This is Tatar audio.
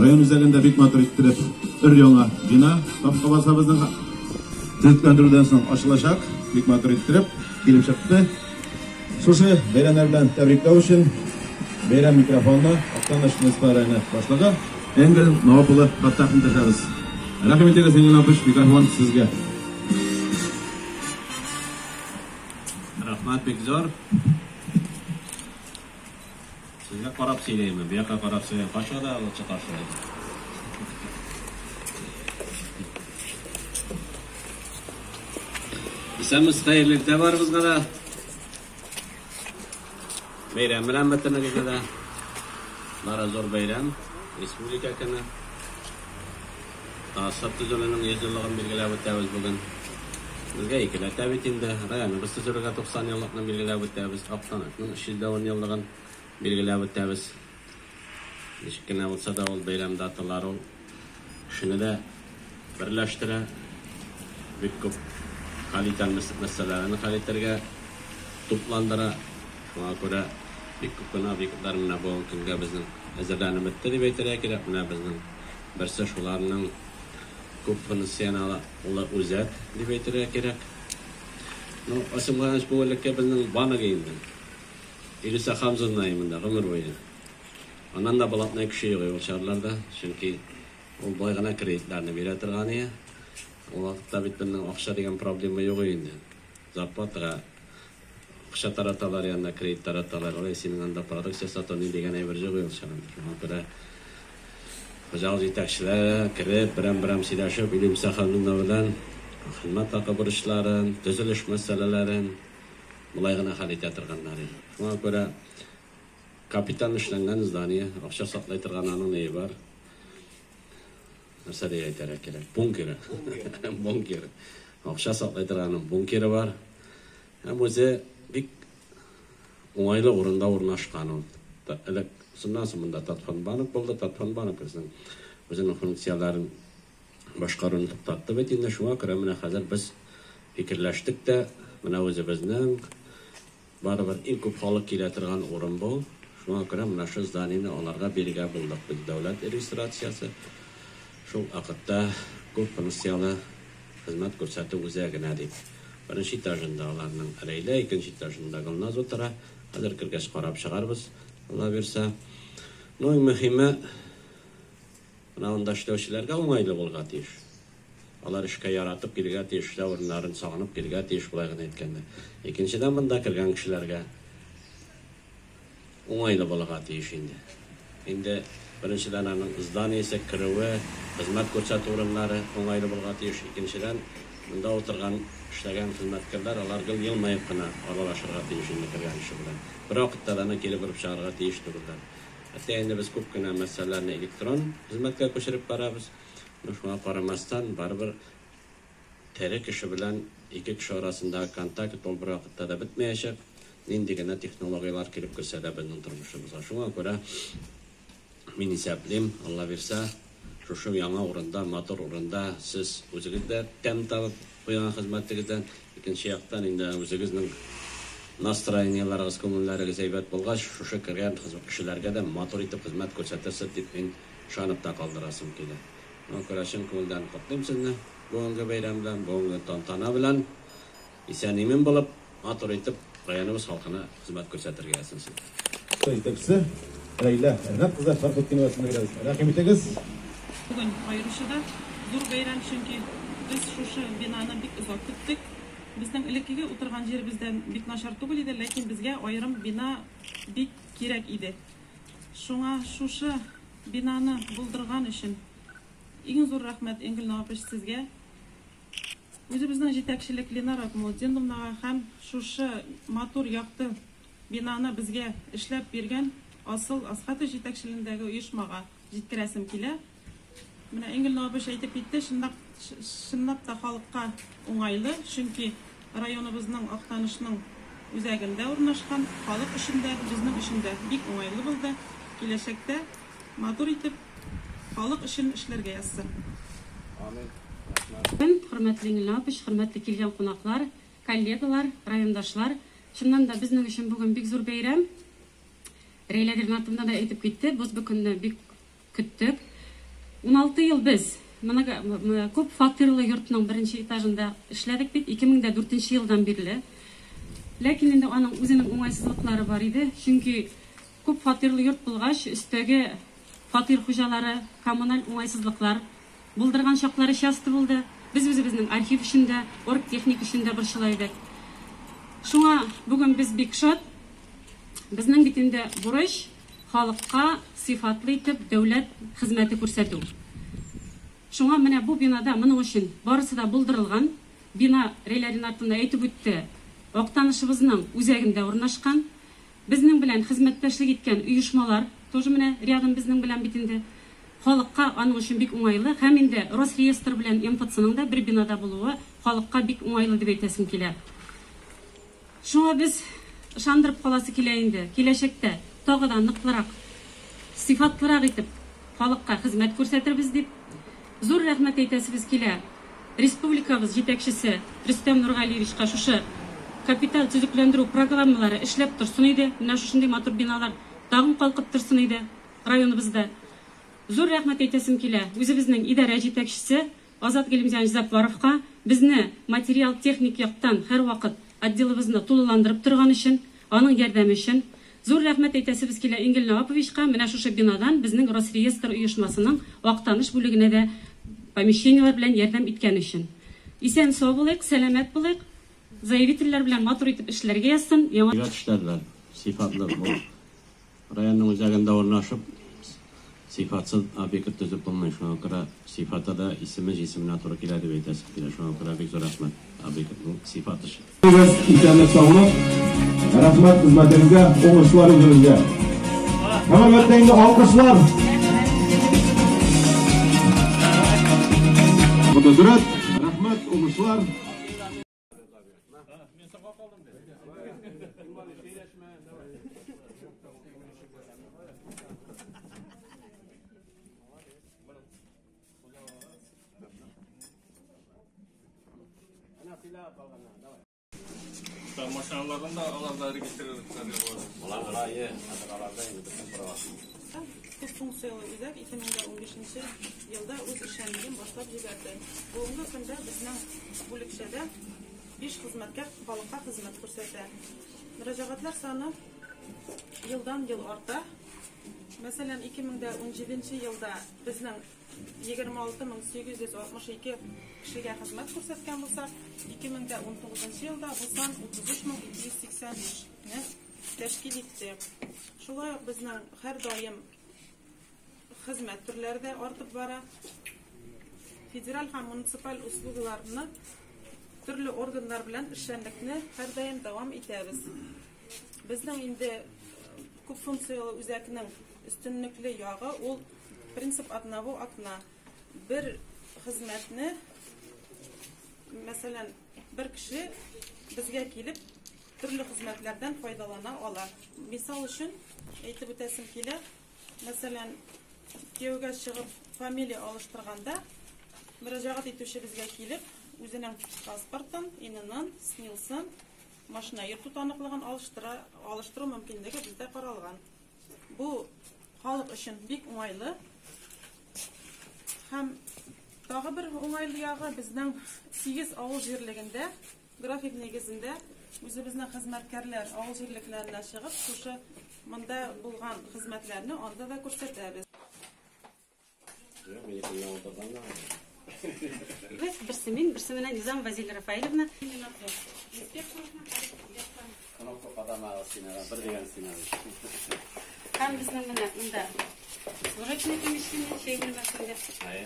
Район üzerinde bik matır ittirip bir yoluna bina tapka basabızın tüzüklendirirdен soň açılacak bik matır ittirip gelip çıktı. Şuşu beyranlar bilen tebrikler üçün beyran mikrofonu aktanlaşın ısparayını başladı. Engel Novapılı Battaq'ın taşarız. Rahmet eylesin Engel Novapış mikrofon sizge. Rahmat bek zor. Sizga qarab söyleyeyim. Bu yoqqa qarab söyleyeyim. Qaşada olsa qaşada. İsamiz xayrlikda var bizga da. Bayram bilan bitirnaga da. Mara zor bayram. Respublika kuni. Asab tuzuluning 100 yilligini belgilab o'tamiz bugun. Bizga ikkilar tabitinda rayonimiz tuziliga 90 yillikni belgilab o'tamiz. Aqtanatning 310 yilligini belgilab o'tamiz. Nechkina bo'lsa da ol bayram datalari shuni da birlashtira bir ko'p qalitan masalalarini qalitarga to'plandira shunga ko'ra bir ko'pina mana bu kunga bizni azarlanib o'tdi deb aytira kerak. Mana bizning birsi shularning ko'p funksiyonali ular o'zat deb aytira kerak. No asimg'anish bu o'likka bizning banaga endi İlisa Hamza'nayımında ömür boyu. Ondan da balatına kişi yok yolçarlarda. Çünkü o boygana kreditlerini veretirganı ya. O vakitte bittiğinde akşa degen problemi yok indi. Zapatla akşa taratalar yanında kredit taratalar. Oraya senin anda produksiya satoni degen ayberce yok yolçarlarda. Şuna göre hocam yetakçiler kirip biram sidaşıp İlisa Hamza'nın bilen hizmet takabırışların, düzülüş meselelerin Mulayğına halit yatırganları. Şuna göre kapital işlengen zdaniye, akşa saklaytırgananın neyi var? Nasıl diye aytarak gerek? Bunkeri. Bunkeri. Akşa saklaytırganın bunkeri var. Hem o'zi bir oңайлы орында орнашқан. Элек сындан сымында Татфан банк болды, Татфан банк біздің өзінің функцияларын башқаруын тоқтатты. Бет енді шуңа көрә мына хәзер біз fikirləşdik də, mına özü bizning baribir eng ko'p xalq keladigan o'rin bu. Shunga ko'ra mana shu zdaniyani ularga berga bildik biz davlat registratsiyasi. Shu vaqtda ko'p funksiyali xizmat ko'rsatuv o'zagina deb. Birinchi etajında ularning arayla, ikkinchi etajında g'ilnaz o'tira. Hozir kirgach qarab chiqarmiz. Alloh bersa. No muhimi mana unda ishlovchilarga o'ng'ayli bo'lgan ish. Ular ishga yaratib kelgan teshishda o'rinlarini sog'inib kelgan tesh bo'lagan aytganda. Ikkinchidan bunda kirgan kishilarga o'ng'ayli bo'lgan tesh endi. Endi birinchidan aning izdaniyasi kiruvi, xizmat ko'rsatuv o'rinlari o'ng'ayli bo'lgan tesh. Ikkinchidan bunda o'tirgan ishlagan xizmatkorlar ularga yilmayibgina aralashirga tegishini kirgan ishi bilan. Bir vaqtlarni kelib birib shaharga tegish turdilar. Hatta endi biz ko'pgina masalalarni elektron xizmatga ko'chirib boramiz. Shunga qaramasdan baribir teri kishi bilan ikki kishi orasindagi kontakt to'g'ri bir vaqtda da bitmayacak. Endigina texnologiyalar kelib kirsa da bizning turmushimizga. Shunga ko'ra men hisoblayim, Alloh bersa, shu yangi o'rinda, motor o'rinda siz o'zingizda tam topib qo'ygan xizmatingizdan ikkinchi yoqdan endi o'zingizning nastroyeniyalarga, ko'ngillariga haybat bo'lgach, shu kirgan kishilarga da motor etib xizmat ko'rsatsa deb men shonibda qoldirasim keladi. Arkadaşın ko'ngildan qutlayman sizni. Bugungi bayram bilan, bugungi tantana bilan eson-emin bo'lib, motor etib rayonimiz xalqini xizmat ko'rsatirgansiz. Yetakchisi Rayla, qizlar farq etganligini bilasiz. Rahmat egiz. Bugun ayrışıda zo'r bayram chunki biz shu binoni bik uzoq kutdik. Bizning ilkiga o'tirgan yer bizdan bik nashar tugul edi, lekin bizga ayrim bino bik kerak edi. Shunga shu binoni buldirgan uchun eng zo'r rahmat Engil Novapish sizga. O'zi bizning yetakchilik Lenar Modinnovnaga ham shu motor yoqdi binoni bizga ishlab bergan asıl asxat yetakchiligidagi uyushmaga yetkazim kela. Mana Engil Novapish aytib ketdi, shundaq da xalqqa o'ng'ayli, chunki rayonimizning aqtanishning o'zagida o'rnashgan xalq ishida, bizning ishida bek o'ng'ayli bo'ldi. Kelajakda motor etib xalq işini işlerge yazsın. Amin. Hürmetli Engil Novapish, hürmetli kelgan qonaqlar, kollegalar, rayondaşlar. Şundan da bizning için bugün bek zo'r bayram. Reyladir natımda da aytib ketdi. Biz bu kunni bek kutdik. 16 yıl biz көп фатирлы йортның бірінші этажында эшләдек бит 2004 елдан бирле. Ләкин инде аның үзенең уңайсызлыклары бар иде. Чөнки көп фатирлы йорт булгач, өстәге фатир хуҗалары коммуналь уңайсызлыклар булдырган чаклары часто булды. Biz үзебезнең архив эшендә, оргтехник эшендә борчылайдык. Шуңа бүген без бик шат. Безнең бит инде бурыч халыкка сыйфатлы итеп дәүләт хезмәте күрсәтү. Шуңа менә бу бинада моның өчен барысы да булдырылган. Бина рейләрен артында әйтеп үтте. Актанышыбызның үзәгендә урнашкан. Безнең белән хезмәттәшлек иткән оешмалар тоже менә рядом безнең белән бит инде. Халыкка аның өчен бик уңайлы һәм инде Росреестр белән МФЦның да бер бинада булуы халыкка бик уңайлы дип әйтәсем килә. Шуңа без ышандырып каласы килә инде. Киләчәктә тагы да ныклырак, сыйфатлырак итеп халыкка хезмәт күрсәтербез дип зур рәхмәт әйтәсебез килә. Республикабыз җитәкчесе Рөстәм Нургалиевичка шушы капиталь төзекләндерү программалары эшләп торсын иде. Менә шушындый матур биналар тагын калкып торсын иде районыбызда. Зур рәхмәт әйтәсем килә үзебезнең идарә җитәкчесе Азат Галимҗан Җапаровка безне материал техник яктан һәр вакыт отделыбызны тулыландырып торган өчен, аның ярдәме өчен зур рәхмәт әйтәсебез килә Ингел Наваповичка менә шушы бинадан безнең Росреестр оешмасының актаныш бүлегенә дә помещениялар белән ярдәм иткән өчен. Исән сау булыйк, сәламәт булыйк. Заявительләр белән матур итеп эшләргә язсын. Яңа эшләрләр, сыйфатлы бу. Районның үзәгендә урнашып, сыйфатсыз объект төзеп булмый. Шуңа күрә сыйфаты да исеменә туры килә дип әйтәсем килә. Шуңа күрә бик зур рәхмәт объектның сыйфаты өчен. İnternet sağlık, rahmet hizmetinize, oğuşlar üzerinde. Hemen öteyinde alkışlar. Bu da durat, rahmet, oğuşlar. Maşallardan da alanları getirirler. Olanlar iyi, atalarda indi bütün prova. Көп функциялы үзәк 2015 елда үз эшчәнлеген башлап җибәрде. Бүгенге көндә безнең бүлекчәдә 5 хезмәткәр халыкка хезмәт күрсәтә. Мөрәҗәгатьләр саны елдан-ел арта. Мәсәлән, 2017 елда безнең 26862 кешегә хезмәт күрсәткән булсак, 2019 елда бу сан 33285 тәшкил итте. Шулай ук безнең һәр даим хезмәт төрләре дә артып бара. Федераль һәм муниципаль услугыларны төрле органнар белән эшчәнлекне һәр даим дәвам итәбез. Безнең инде күп функциялы үзәкнең өстенлекле ягы ул принцип одного окна. Бер хезмәтне, мәсәлән, бер кеше безгә килеп төрле хезмәтләрдән файдалана ала. Мисал өчен әйтеп үтәсем килә, мәсәлән, кияүгә чыгып фамилия алыштырганда мөрәҗәгать итүче безгә килеп үзенең паспортын, инынын, СНИЛСын, машина йөртү таныклыгын алыштыру мөмкинлеге бездә каралган. Бу халык өчен бик уңайлы. Һәм тагы бер уңайлы ягы безнең 8 авыл җирлегендә график нигезендә үзебезнең хезмәткәрләр авыл җирлекләренә чыгып, шушы монда булган хезмәтләрне анда да күрсәтәбез. Берсе менә Низам Вазиль Рафаиловна. Һәм безнең менә монда служебный помещение, чәй бүлмәсендә.